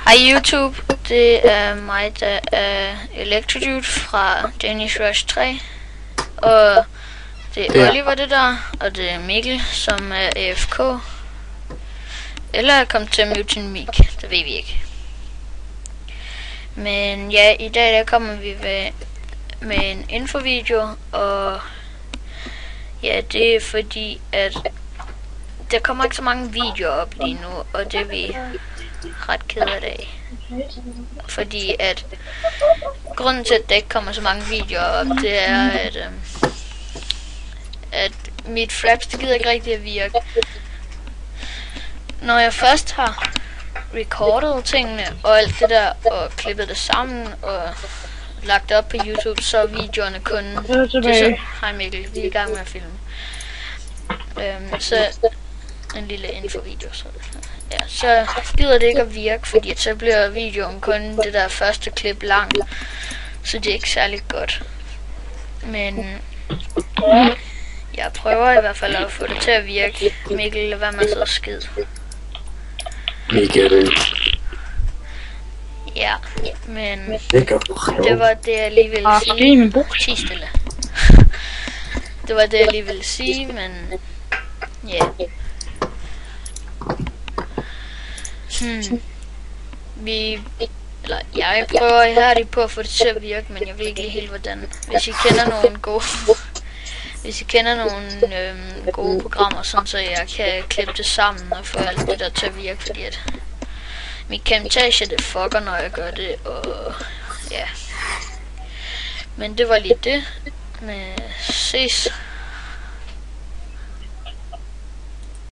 Hej YouTube, det er mig, der er Electrodude fra Danish Rush 3. Og det er Oliver det der, og det er Mikkel, som er AFK. Eller er kommet til at mute sin mic, det ved vi ikke. Men ja, i dag der kommer vi med en infovideo, og ja, det er fordi, at der kommer ikke så mange videoer op lige nu, og det er vi ret ked af. Fordi at grunden til, at der ikke kommer så mange videoer op, det er, at mit Fraps, det gider ikke rigtig at virke. Når jeg først har recordet tingene og alt det der, og klippet det sammen og lagt op på YouTube, så er videoerne kun det så, hej Mikkel, vi er i gang med at filme. Så en lille infovideo, så gider det ikke at virke, fordi at så bliver videoen kun det der første klip lang, så det er ikke særlig godt. Men jeg prøver i hvert fald at få det til at virke. Mikkel, lad være med så skid. Mikkel. Ja, men det var det jeg lige ville sige. Ti stille. Det var det jeg lige ville sige, men ja. Jeg prøver ihærdigt på at få det til at virke, men jeg ved ikke helt hvordan. Hvis I kender nogle gode programmer, sådan så jeg kan klippe det sammen og få alt det der til at virke, fordi at mit Camtasia det fucker, når jeg gør det, og ja. Men det var lige det. Men ses.